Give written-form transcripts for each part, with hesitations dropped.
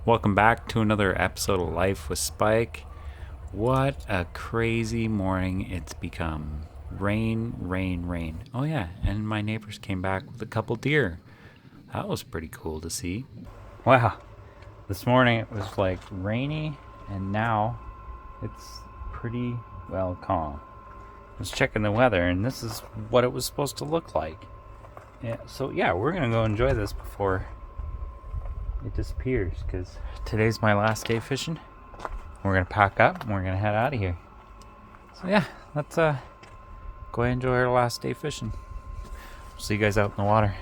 Welcome back to another episode of Life with Spike. What a crazy morning it's become. Rain, rain, rain. Oh yeah, and my neighbors came back with a couple deer. That was pretty cool to see. Wow, this morning it was like rainy and now it's pretty well calm. I was checking the weather and this is what it was supposed to look like. So we're gonna go enjoy this before it disappears, because today's my last day fishing. We're gonna pack up and we're gonna head out of here. So let's go ahead and enjoy our last day fishing. See you guys out in the water.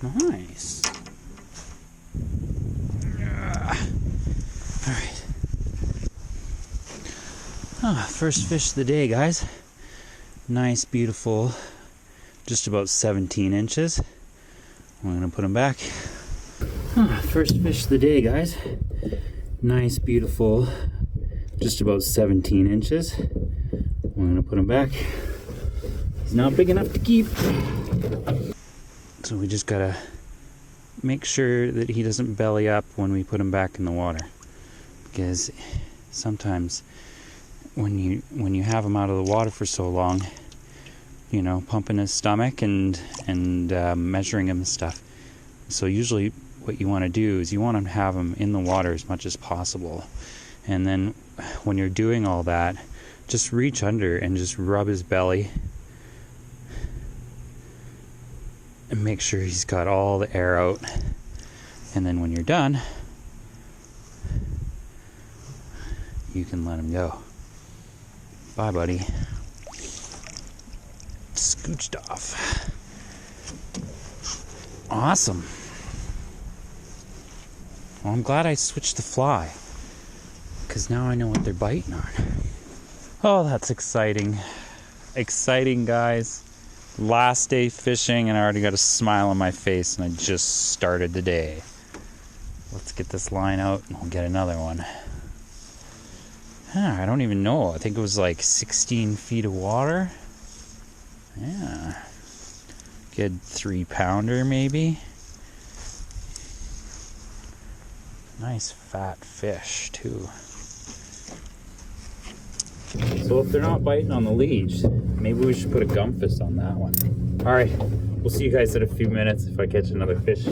Nice. Alright. First fish of the day, guys. Nice, beautiful, just about 17 inches. I'm going to put them back. First fish of the day, guys. Nice, beautiful, just about 17 inches. I'm going to put him back. He's not big enough to keep. So we just gotta make sure that he doesn't belly up when we put him back in the water, because sometimes when you have him out of the water for so long, pumping his stomach and measuring him and stuff. So usually what you want to do is you want to have him in the water as much as possible, and then when you're doing all that, just reach under and just rub his belly and make sure he's got all the air out. And then when you're done, you can let him go. Bye, buddy. Scooched off. Awesome. Well, I'm glad I switched the fly, because now I know what they're biting on. Oh, that's exciting. Exciting, guys. Last day fishing and I already got a smile on my face, and I just started the day. Let's get this line out and we'll get another one. I don't even know. I think it was like 16 feet of water. Yeah. Good 3-pounder maybe. Nice fat fish too. So if they're not biting on the leash, maybe we should put a gumfist on that one. Alright, we'll see you guys in a few minutes if I catch another fish.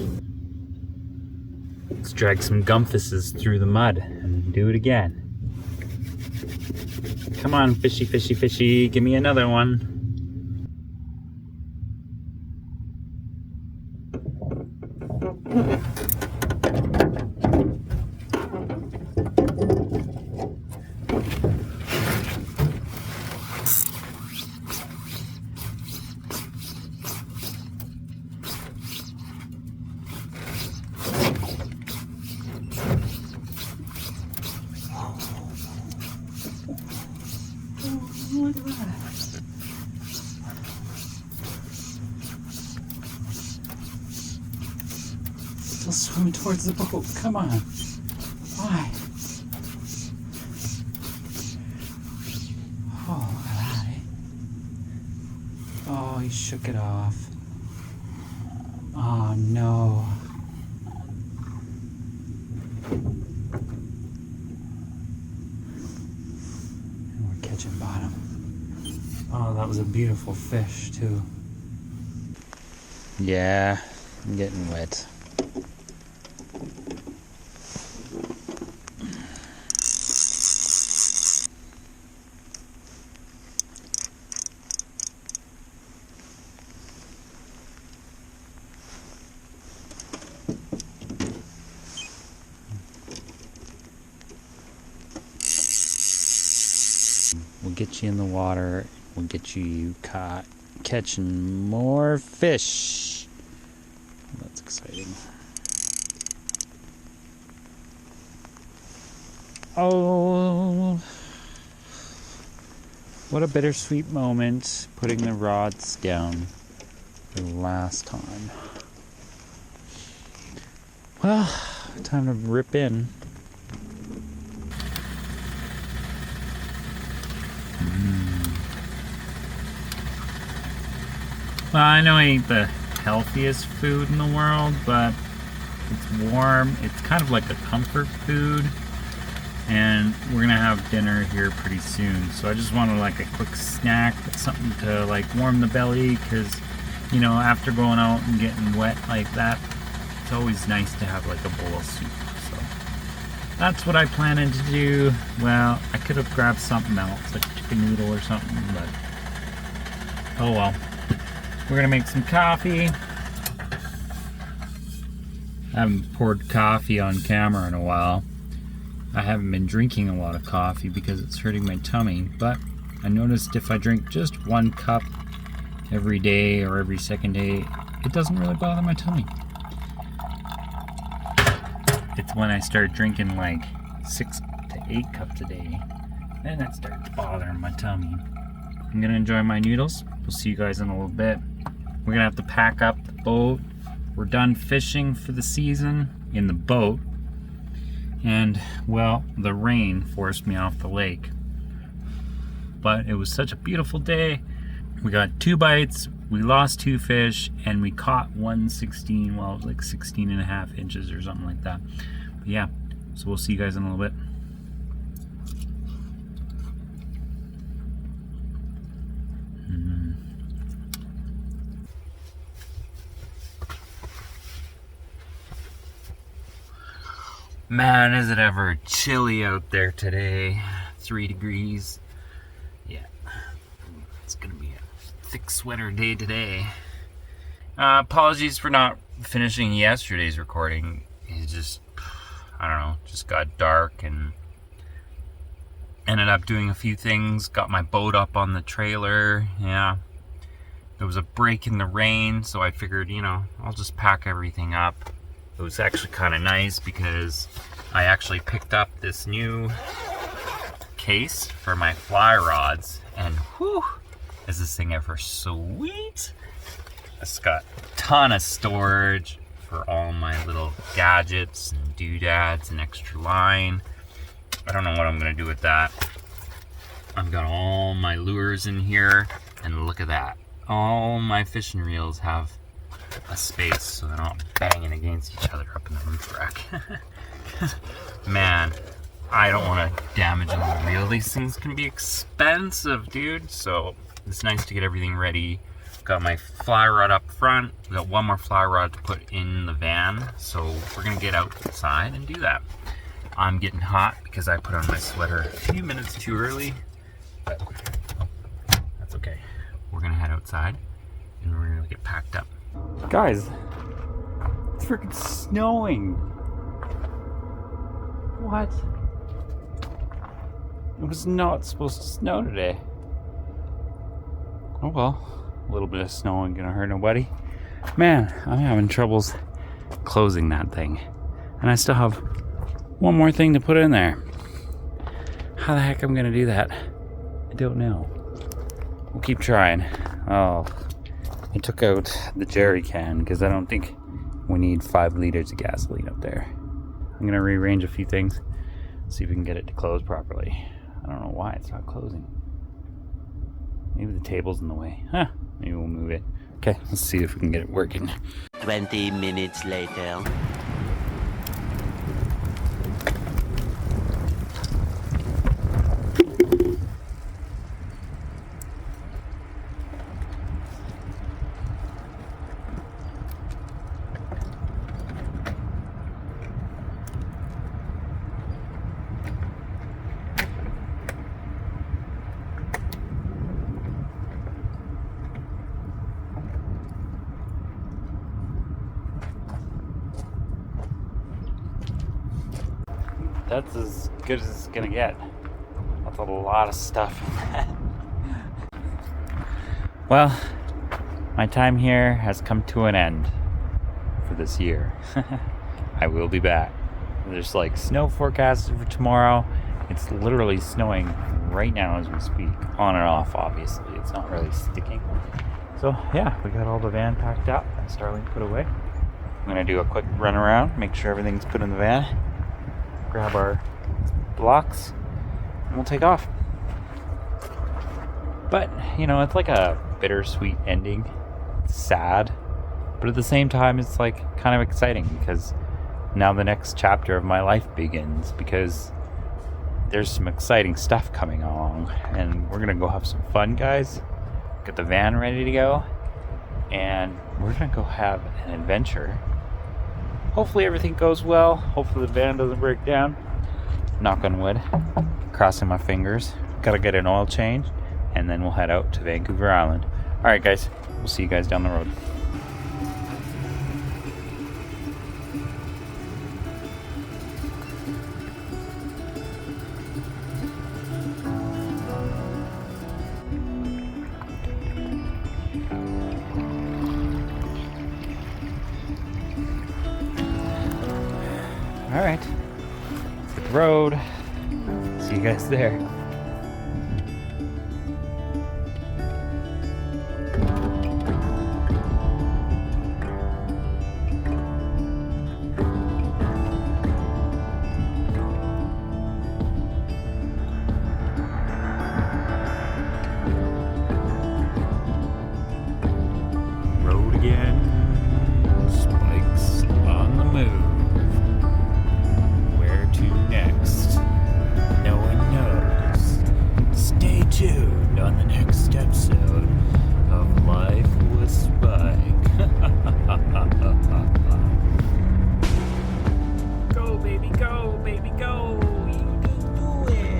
Let's drag some gumfists through the mud and do it again. Come on, fishy, fishy, fishy, give me another one. Look at that. Still swimming towards the boat. Come on. Why? Oh, look at that, eh? Oh, he shook it off. Oh, no. And we're catching bottom. Oh, that was a beautiful fish, too. Yeah, I'm getting wet. We'll get you in the water. We'll get you caught catching more fish. That's exciting. Oh, what a bittersweet moment putting the rods down for the last time. Well, time to rip in. Well, I know I ain't the healthiest food in the world, but it's warm. It's kind of like a comfort food. And we're gonna have dinner here pretty soon. So I just wanted like a quick snack, something to like warm the belly, because, you know, after going out and getting wet like that, it's always nice to have like a bowl of soup. So that's what I planned to do. Well, I could have grabbed something else, like a chicken noodle or something, but oh well. We're gonna make some coffee. I haven't poured coffee on camera in a while. I haven't been drinking a lot of coffee because it's hurting my tummy, but I noticed if I drink just 1 cup every day or every second day, it doesn't really bother my tummy. It's when I start drinking like 6 to 8 cups a day, then that starts bothering my tummy. I'm gonna enjoy my noodles. We'll see you guys in a little bit. We're gonna have to pack up the boat. We're done fishing for the season in the boat. And, well, the rain forced me off the lake. But it was such a beautiful day. We got 2 bites, we lost 2 fish, and we caught 116, well, it was like 16 and a half inches or something like that. But yeah, so we'll see you guys in a little bit. Man, is it ever chilly out there today. 3 degrees. Yeah, it's gonna be a thick sweater day today. Apologies for not finishing yesterday's recording. It just, I don't know, just got dark and ended up doing a few things. Got my boat up on the trailer. Yeah, there was a break in the rain, so I figured, you know, I'll just pack everything up. It was actually kind of nice because I actually picked up this new case for my fly rods, and whew, is this thing ever sweet. It's got a ton of storage for all my little gadgets and doodads and extra line. I don't know what I'm gonna do with that. I've got all my lures in here, and look at that. All my fishing reels have a space so they're not banging against each other up in the roof rack. Man, I don't want to damage the reel. These things can be expensive, dude. So it's nice to get everything ready. Got my fly rod up front. We got 1 more fly rod to put in the van. So we're gonna get outside and do that. I'm getting hot because I put on my sweater a few minutes too early, but that's okay. We're gonna head outside and we're gonna get packed up. Guys, it's freaking snowing. What? It was not supposed to snow today. Oh well, a little bit of snow ain't gonna hurt nobody. Man, I'm having troubles closing that thing. And I still have 1 more thing to put in there. How the heck I'm gonna do that? I don't know. We'll keep trying. Oh, I took out the jerry can because I don't think we need 5 liters of gasoline up there. I'm gonna rearrange a few things, see if we can get it to close properly. I don't know why it's not closing. Maybe the table's in the way. Huh, maybe we'll move it. Okay, let's see if we can get it working. 20 minutes later. That's as good as it's gonna get. That's a lot of stuff in that. Well, my time here has come to an end for this year. I will be back. There's like snow forecasted for tomorrow It's literally snowing right now as we speak. On and off, obviously. It's not really sticking. So yeah, we got all the van packed up and Starlink put away. I'm gonna do a quick run around, make sure everything's put in the van, grab our blocks, and we'll take off. But, you know, it's like a bittersweet ending. It's sad. But at the same time, it's like kind of exciting because now the next chapter of my life begins, because there's some exciting stuff coming along and we're gonna go have some fun, guys. Get the van ready to go and we're gonna go have an adventure. Hopefully everything goes well. Hopefully the van doesn't break down. Knock on wood. Crossing my fingers. Gotta get an oil change and then we'll head out to Vancouver Island. Alright guys, we'll see you guys down the road. Alright, hit the road. See you guys there. Road again. Spike's on the move. Next, no one knows. Stay tuned on the next episode of Life with Spike. Go, baby, go, baby, go. You can do it.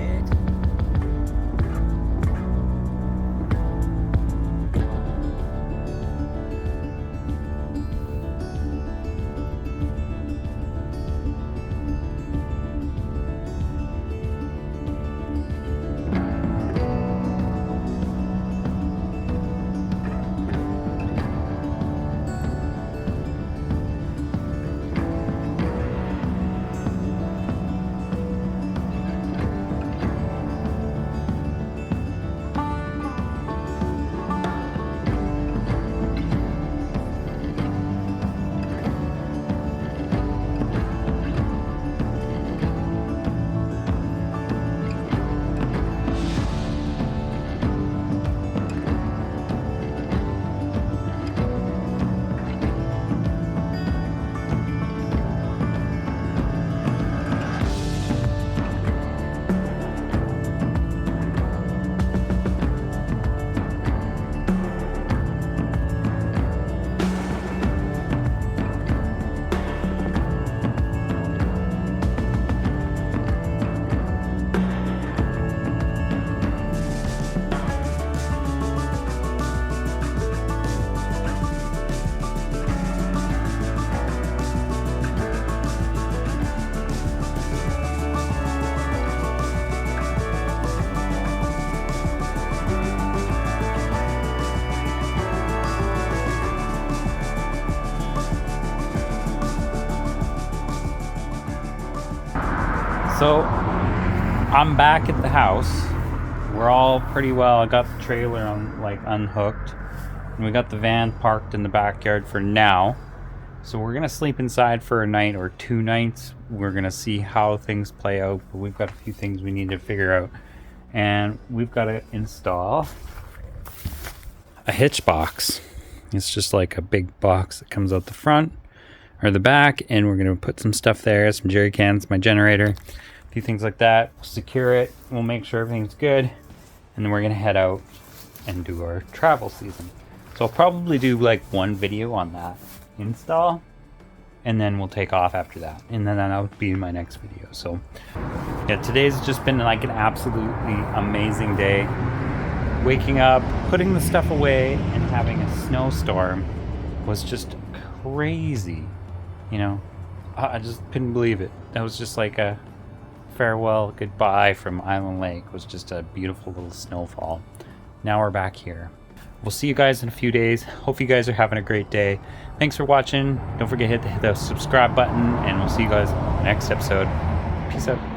So I'm back at the house. We're all pretty well. I got the trailer unhooked, and we got the van parked in the backyard for now. So we're gonna sleep inside for a night or 2 nights. We're gonna see how things play out, but we've got a few things we need to figure out, and we've got to install a hitch box. It's just like a big box that comes out the front or the back, and we're gonna put some stuff there, some jerry cans, my generator, a few things like that. We'll secure it, we'll make sure everything's good, and then we're gonna head out and do our travel season. So I'll probably do like one video on that install, and then we'll take off after that, and then that'll be my next video. So yeah, today's just been like an absolutely amazing day. Waking up, putting the stuff away, and having a snowstorm was just crazy. You know, I just couldn't believe it. That was just like a farewell goodbye from Island Lake. It was just a beautiful little snowfall. Now we're back here. We'll see you guys in a few days. Hope you guys are having a great day. Thanks for watching. Don't forget to hit the subscribe button, and we'll see you guys in the next episode. Peace out.